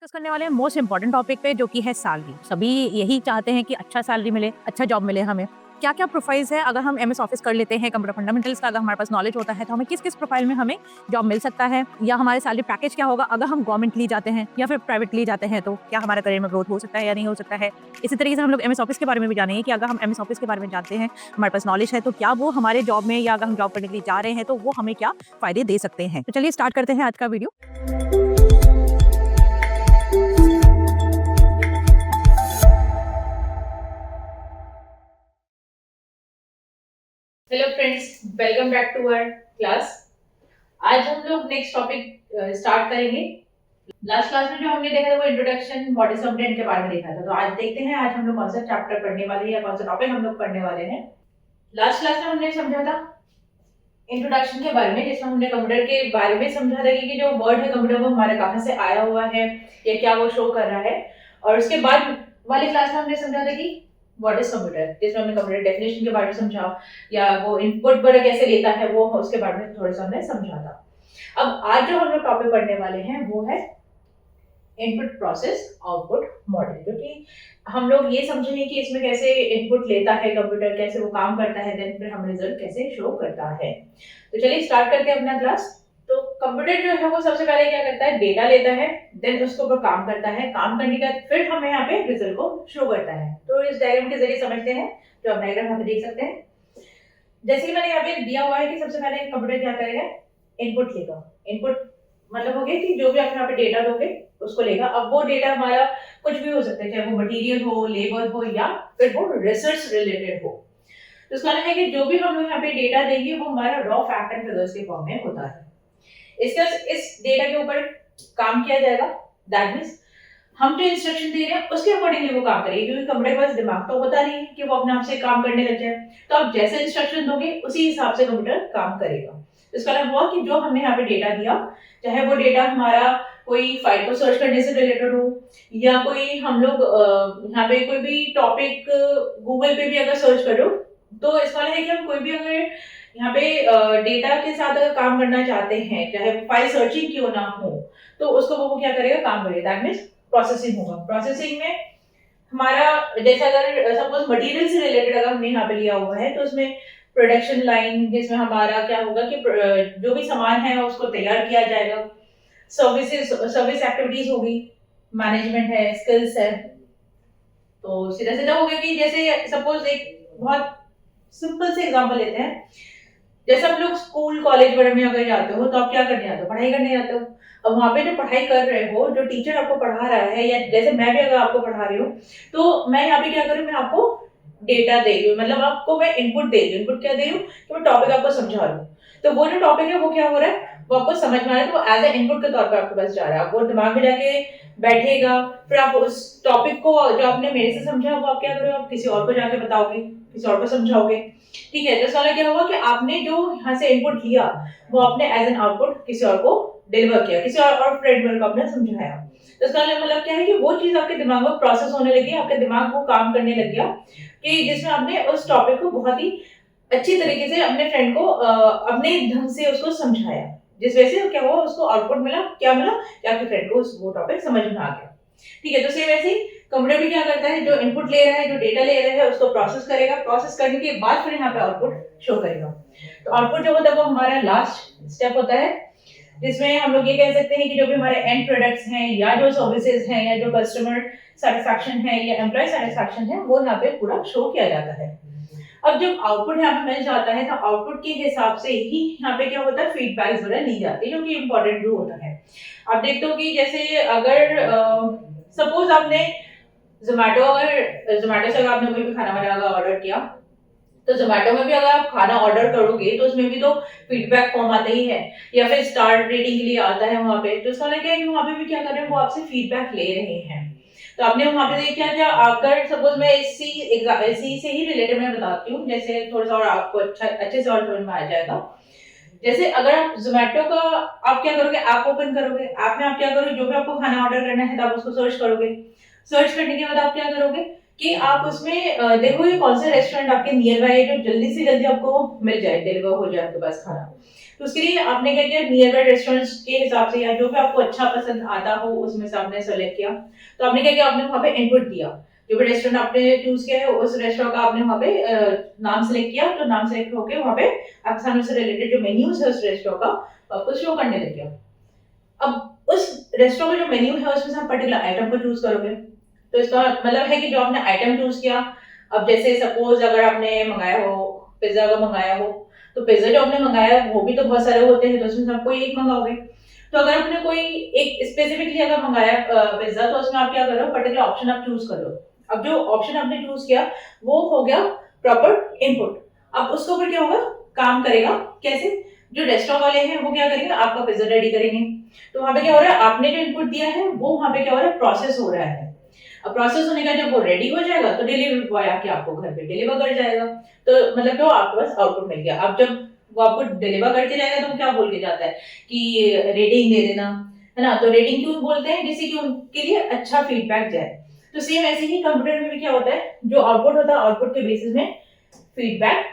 Discuss करने वाले हैं मोस्ट इंपॉर्टेंट टॉपिक पे, जो कि है सैलरी। सभी यही चाहते हैं कि अच्छा सैलरी मिले, अच्छा जॉब मिले हमें। क्या क्या प्रोफाइल्स है, अगर हम एमएस ऑफिस कर लेते हैं, कंप्यूटर फंडामेंटल्स का अगर हमारे पास नॉलेज होता है, तो हमें किस किस प्रोफाइल में हमें जॉब मिल सकता है, या हमारे सैलरी पैकेज क्या होगा अगर हम गवर्नमेंटली जाते हैं या फिर प्राइवेटली जाते हैं, तो क्या हमारा करियर में ग्रोथ हो सकता है या नहीं हो सकता है। इसी तरीके से हम लोग एमएस ऑफिस के बारे में भी जानेंगे कि अगर हम एमएस ऑफिस के बारे में जानते हैं, हमारे पास नॉलेज है, तो क्या वो हमारे जॉब में, या अगर हम जॉब करने के लिए जा रहे हैं तो वो हमें क्या फायदे दे सकते हैं। तो चलिए स्टार्ट करते हैं आज का video. Hello friends, welcome back to our class. आज हम लोग नेक्स्ट टॉपिक स्टार्ट करेंगे। लास्ट क्लास में जो हमने देखा था वो इंट्रोडक्शन व्हाट इज कंटेंट के बारे में देखा था। तो आज देखते हैं आज हम लोग कौन सा चैप्टर पढ़ने वाले हैं या कौन सा टॉपिक हम लोग पढ़ने वाले हैं। लास्ट क्लास में हमने समझा था इंट्रोडक्शन के बारे में, जिसमें हमने कंप्यूटर के बारे में समझा था कि जो वर्ड है कंप्यूटर वो हमारे कहाँ से आया हुआ है या क्या वो शो कर रहा है। और उसके बाद वाली क्लास में हमने समझा था कि व्हाट इज कंप्यूटर, जिसमें हमने कंप्यूटर डेफिनेशन के बारे में समझा या वो इनपुट पर कैसे लेता है वो उसके बारे में थोड़ा सा हमने समझा था। अब आज जो हम लोग टॉपिक पढ़ने वाले हैं वो है इनपुट प्रोसेस आउटपुट मॉडल, क्योंकि हम लोग ये समझेंगे कि इसमें कैसे इनपुट लेता है कंप्यूटर, कैसे वो काम करता है, देन फिर हम रिजल्ट कैसे शो करता है। तो चलिए स्टार्ट करते हैं अपना क्लास। तो कंप्यूटर जो है वो सबसे पहले क्या करता है, डेटा लेता है, देन उसके ऊपर काम करता है, काम करने के बाद फिर हमें यहाँ पे रिजल्ट को शो करता है। तो इस डायग्राम के जरिए समझते हैं, जो आप डायग्राम यहाँ पे देख सकते हैं। जैसे कि मैंने यहाँ पे दिया हुआ है कि सबसे पहले कंप्यूटर क्या करेगा, इनपुट लेगा। इनपुट मतलब हो गया कि जो भी आप यहाँ पे डेटा दोगे उसको लेगा। अब वो डेटा हमारा कुछ भी हो सकता है, चाहे वो मटेरियल हो, लेबर हो, या फिर वो रिसर्च रिलेटेड हो। तो इसका मतलब है कि जो भी हम लोग यहाँ पे डेटा देंगे वो हमारा रॉ फैक्ट एंड फिगर्स के फॉर्म में होता है। इसका इस डेटा के ऊपर काम किया जाएगा। दैट मीन्स हम जो इंस्ट्रक्शन दे रहे हैं उसके अकॉर्डिंगली वो काम करेगी, क्योंकि कंप्यूटर के पास दिमाग तो होता नहीं है कि वो अपने आप से काम करने लग जाए। तो आप जैसे इंस्ट्रक्शन दोगे उसी हिसाब से कंप्यूटर काम करेगा। इसका मतलब हुआ कि जो हमने यहाँ पे डेटा दिया, चाहे वो डेटा हमारा कोई फाइल को सर्च करने से रिलेटेड हो, या कोई हम लोग यहाँ पे कोई भी टॉपिक गूगल पे भी अगर सर्च करो, तो इसका मतलब है कि हम कोई भी अगर यहाँ पे डेटा के साथ अगर काम करना चाहते हैं, चाहे वो फाइल सर्चिंग क्यों ना हो, तो उसको वो क्या करेगा, काम करेगा। दैट मीन्स प्रोसेसिंग होगा। प्रोसेसिंग में हमारा जैसे अगर सपोज मटेरियल से रिलेटेड अगर हमने यहाँ पे लिया हुआ है, तो उसमें प्रोडक्शन लाइन, जिसमें हमारा क्या होगा कि जो भी सामान है उसको तैयार किया जाएगा। सर्विस एक्टिविटीज होगी, मैनेजमेंट है, स्किल्स है। तो सीधा सीधा हो गया कि जैसे सपोज एक बहुत सिंपल से एग्जांपल लेते हैं। जैसे आप लोग स्कूल कॉलेज वगैरह में अगर जाते हो तो आप क्या करने जाते हो, पढ़ाई करने जाते हो। अब वहां पे जो पढ़ाई कर रहे हो, जो टीचर आपको पढ़ा रहा है, या जैसे मैं भी अगर आपको पढ़ा रही हूँ, तो मैं यहाँ पे क्या करूँ, मैं आपको डेटा दे रही हूँ, मतलब आपको मैं इनपुट दे रही हूँ। इनपुट क्या दे रही हूँ कि मैं टॉपिक आपको समझा रही हूँ। तो वो जो टॉपिक है वो क्या हो रहा है, वो आपको समझ में आ रहा है, तो वो एज ए इनपुट के तौर पर आपके पास जा रहा है। वो दिमाग में जाके बैठेगा, फिर आप उस टॉपिक को जो आपने मेरे से समझा वो आप क्या करोगे, आप किसी और को जाके बताओगे, किसी और को समझाओगे। ठीक है, तो इसका क्या हुआ कि आपने जो यहाँ से इनपुट लिया वो आपने एज एन आउटपुट किसी और को डिलीवर किया, किसी और फ्रेंड को आपने समझाया। तो इसका मतलब क्या है कि वो चीज आपके दिमाग में प्रोसेस होने लगी, आपके दिमाग को काम करने लग गया, कि जिसमें आपने उस टॉपिक को बहुत ही अच्छी तरीके से अपने फ्रेंड को अपने ढंग से उसको समझाया, जिस वजह से क्या हुआ, उसको आउटपुट मिला। क्या मिला कि आपके फ्रेंड को वो टॉपिक समझ में आ गया। ठीक है, तो सेम ऐसे ही कंप्यूटर भी क्या करता है, जो इनपुट ले रहा है, जो डेटा ले रहा है, उसको प्रोसेस करेगा। प्रोसेस करने के बाद फिर यहाँ पे आउटपुट शो करेगा। तो आउटपुट जो होता है वो हमारा लास्ट स्टेप होता है, जिसमें हम लोग ये कह सकते हैं कि जो भी हमारे एंड प्रोडक्ट्स हैं, या जो सर्विसेज हैं, या जो कस्टमर सेटिस्फैक्शन है, या एम्प्लॉय सेटिस्फैक्शन है, वो यहाँ पे पूरा शो किया जाता है। अब जब आउटपुट यहाँ पे मिल जाता है, तो आउटपुट के हिसाब से ही यहाँ पे क्या होता है, फीडबैक्स वगैरह ली जाती है, जो कि इम्पोर्टेंट भी होता है। आप देखते हो कि जैसे अगर सपोज आपने जोमेटो से अगर आपने कोई भी खाना वाना अगर ऑर्डर किया, तो जोमेटो में भी अगर आप खाना ऑर्डर करोगे तो उसमें भी तो फीडबैक फॉर्म आता ही है, या फिर स्टार रेटिंग के लिए आता है वहां पे। तो इसका मतलब क्या है कि वहां पे भी क्या कर रहे हैं, वो आपसे फीडबैक ले रहे हैं। तो आपने वहां पे क्या क्या, अगर सपोज मैं इसी से ही रिलेटेड मैं बताती हूँ, जैसे थोड़ा सा और आपको अच्छे से और समझ में आ जाएगा। जैसे अगर आप जोमेटो का आप क्या करोगे, ऐप ओपन करोगे, ऐप में आप क्या करोगे, जो भी आपको खाना ऑर्डर करना है तो आप उसको सर्च करोगे। सर्च करने के बाद आप क्या करोगे कि आप उसमें देखोगे कौन से रेस्टोरेंट आपके नियर बाय है, जो जल्दी से जल्दी आपको मिल जाए, डिलीवर हो जाए आपके पास खाना। तो उसके लिए आपने क्या किया, नियर बाय रेस्टोरेंट्स के हिसाब से या जो भी आपको अच्छा पसंद आता हो उसमें से आपने सेलेक्ट किया। तो आपने क्या किया, आपने वहाँ पे इनपुट दिया, जो भी रेस्टोरेंट आपने चूज किया है उस रेस्टोरेंट का आपने वहाँ पे नाम सेलेक्ट किया। तो नाम सेलेक्ट होके वहाँ पे आपके सामने से रिलेटेड जो मेन्यूज है उस रेस्टोरेंट का आपको शो करने लग गया। अब उस रेस्टोरेंट का जो मेन्यू है उसमें से आप पर्टिकुलर आइटम को चूज करोगे। तो इसका मतलब है कि जो आपने आइटम चूज किया, अब जैसे सपोज अगर आपने मंगाया हो पिज्जा का मंगाया हो, तो पिज्जा जो आपने मंगाया है वो भी तो बहुत सारे होते हैं, तो उसमें से आप कोई एक मंगाओगे। तो अगर आपने कोई एक स्पेसिफिकली अगर मंगाया पिज्जा, तो उसमें आप क्या कर रहे हो, पर्टिकुलर ऑप्शन आप चूज कर रहे हो। अब जो ऑप्शन आपने चूज किया वो हो गया प्रॉपर इनपुट। अब उसके ऊपर क्या होगा, काम करेगा कैसे, जो रेस्टोरेंट वाले हैं वो क्या करेंगे, आपका पिज्जा रेडी करेंगे। तो वहां पे क्या हो रहा है, आपने जो इनपुट दिया है वो वहां पे क्या हो रहा है, प्रोसेस हो रहा है। अब प्रोसेस होने का जब वो रेडी हो जाएगा तो डिलीवरी बॉय आके आपको घर पे डिलीवर कर जाएगा। तो मतलब जो आपके पास आउटपुट मिल गया। अब जब वो आपको डिलीवर करके जाएगा तो वो क्या बोल के जाता है कि रेटिंग दे देना, है ना। तो रेटिंग क्यों बोलते हैं, जिससे कि उनके लिए अच्छा फीडबैक जाए। तो सेम ऐसे ही कंप्यूटर में भी क्या होता है, जो आउटपुट होता है आउटपुट के बेसिस में फीडबैक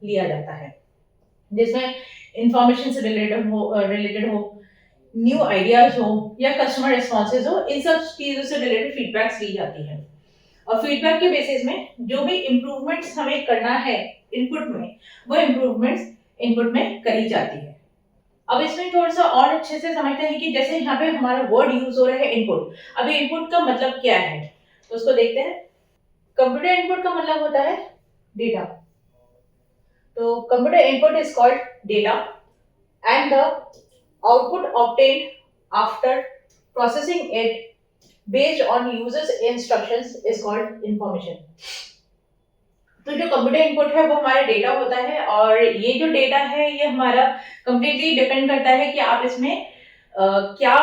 लिया जाता है, जिसमें इंफॉर्मेशन से रिलेटेड हो, न्यू आइडियाज हो या कस्टमर रिस्पॉन्सेज हो, इन सब चीजों से रिलेटेड फीडबैक्स ली जाती है। और फीडबैक के बेसिस में जो भी इम्प्रूवमेंट्स हमें करना है इनपुट में, वो इम्प्रूवमेंट्स इनपुट में करी जाती है। अब इसमें थोड़ा सा और अच्छे से समझते हैं कि जैसे यहाँ पे हमारा वर्ड यूज हो रहा है इनपुट। अभी इनपुट का मतलब क्या है, तो उसको देखते हैं। कंप्यूटर इनपुट का मतलब होता है डेटा। तो computer input is called data and the output obtained after processing it based on users instructions is called information। तो जो कंप्यूटर इनपुट है वो हमारा डेटा होता है, और ये जो डेटा है ये हमारा कंप्लीटली डिपेंड करता है कि आप इसमें क्या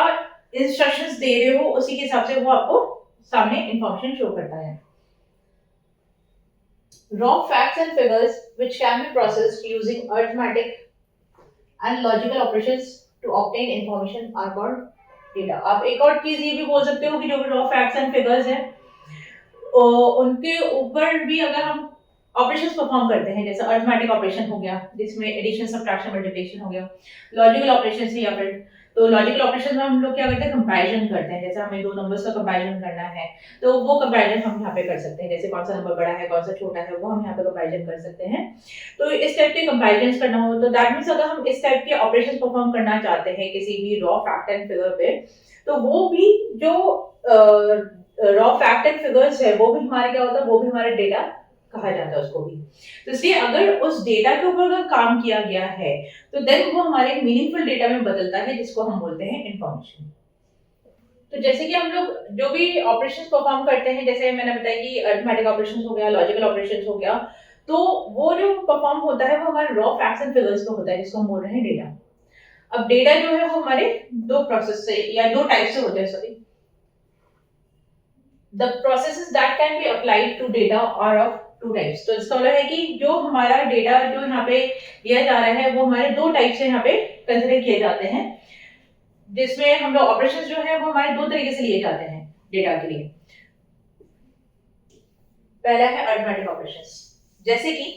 इंस्ट्रक्शंस दे रहे हो, उसी के हिसाब से वो आपको सामने इंफॉर्मेशन शो करता है। Raw facts and figures which can be processed using arithmetic and logical operations to obtain information are called data। आप एक और चीज ये भी बोल सकते हो कि जो भी रॉ फैक्ट्स एंड फिगर्स हैं उनके ऊपर भी अगर हम ऑपरेशंस परफॉर्म करते हैं, जैसे अरिथमेटिक ऑपरेशन हो गया जिसमें एडिशन सब्ट्रैक्शन मल्टीप्लिकेशन हो गया, लॉजिकल ऑपरेशन से, या फिर तो लॉजिकल ऑपरेशन में हम लोग क्या करते हैं, कंपैरिजन करते हैं। जैसे हमें दो नंबर्स का कंपैरिजन करना है तो वो कंपैरिजन हम यहाँ पे कर सकते हैं, जैसे कौन सा नंबर बड़ा है कौन सा छोटा है वो हम यहाँ पे कंपैरिजन कर सकते हैं। तो इस टाइप के कंपैरिजन करना हो तो दैट मीन्स अगर हम इस टाइप के ऑपरेशन परफॉर्म करना चाहते हैं किसी भी रॉ फैक्ट एंड फिगर पे, तो वो भी जो रॉ फैक्ट एंड फिगर्स है वो भी हमारे क्या होता है, वो भी हमारे डेटा कहा जाता है उसको भी। तो इसलिए अगर उस डेटा के ऊपर अगर काम किया गया है तो देन वो हमारे मीनिंगफुल डेटा में बदलता है, जिसको हम बोलते हैं इंफॉर्मेशन। तो जैसे कि हम लोग जो भी ऑपरेशंस परफॉर्म करते हैं, जैसे मैंने बताया कि अरिथमेटिक ऑपरेशंस हो गया, लॉजिकल ऑपरेशंस हो गया, तो वो जो परफॉर्म होता है वो हमारे रॉ फैक्ट्स एंड फिगर्स पे होता है, जिसको हम बोल रहे हैं डेटा। अब डेटा जो है वो हमारे दो प्रोसेस से या दो टाइप से होते हैं, sorry. The processes that can be applied to data are of two types। तो इसका मतलब है कि जो हमारा डेटा जो यहाँ पे लिया जा रहा है वो हमारे दो टाइप से यहाँ पे कंसिडर किए जाते हैं, जिसमें हम लोग ऑपरेशंस जो है वो हमारे दो तरीके से लिए जाते हैं डेटा के लिए। पहला है अरिथमेटिक ऑपरेशंस, जैसे कि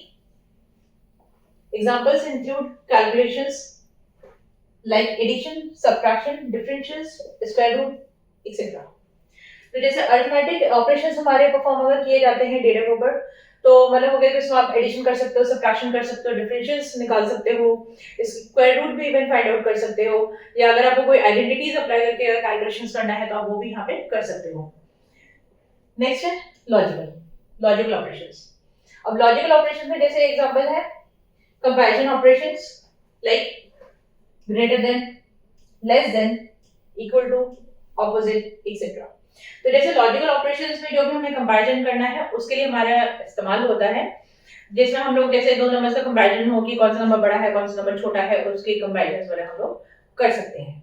examples include calculations like addition, subtraction, differentials, square root etcetera. तो जैसे अरिथमेटिक ऑपरेशंस हमारे परफॉर्म अगर किए जाते हैं डेटा के ऊपर, तो मतलब हो गया कि इसमें आप एडिशन कर सकते हो, सब्ट्रैक्शन कर सकते हो, डिफरेंशियल्स निकाल सकते हो, स्क्वायर रूट भी इवन फाइंड आउट कर सकते हो, या अगर आपको कोई आइडेंटिटीज अप्लाई करके कैलकुलेशंस करना है तो आप वो भी यहाँ पे कर सकते हो। नेक्स्ट है लॉजिकल ऑपरेशंस। अब लॉजिकल ऑपरेशन में जैसे एग्जांपल है comparison operations like greater than, less than, equal to, opposite etcetera. तो जैसे लॉजिकल ऑपरेशंस में जो भी हमें कंपैरिजन करना है उसके लिए हमारा इस्तेमाल होता है, जिसमें हम लोग जैसे दो नंबर्स का कंपैरिजन हो कि कौन सा नंबर बड़ा है कौन सा नंबर छोटा है, उसके कंपैरिजन वाले हम लोग कर सकते हैं।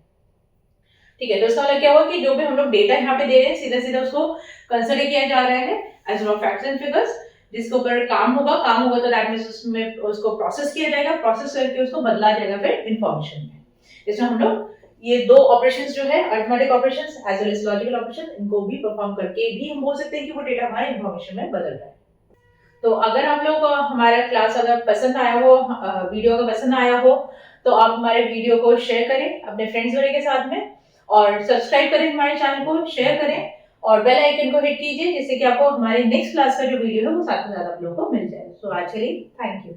ठीक है, तो इसका मतलब क्या हुआ कि जो भी हम लोग डेटा यहाँ पे दे रहे हैं सीधा सीधा उसको कंसीडर किया जा रहा है as raw facts and figures, जिसके ऊपर काम होगा तो दैट मींस उसमें उसको प्रोसेस किया जाएगा, प्रोसेस करके उसको बदला जाएगा फिर इंफॉर्मेशन में। इसमें हम लोग ये दो ऑपरेशंस जो है arithmetic operations as well as logical operation, इनको भी परफॉर्म करके भी हम बोल सकते हैं कि वो डेटा हमारे इंफॉर्मेशन में बदल रहा है। तो अगर हम लोग हमारा क्लास अगर पसंद आया हो, वीडियो अगर पसंद आया हो, तो आप हमारे वीडियो को शेयर करें अपने फ्रेंड्स वगैरह के साथ में, और सब्सक्राइब करें हमारे चैनल को, शेयर करें और बेल आइकन को हिट कीजिए, जिससे कि आपको हमारी नेक्स्ट क्लास का जो वीडियो है वो साथ में साथ आप लोगों को मिल जाए। So actually thank you.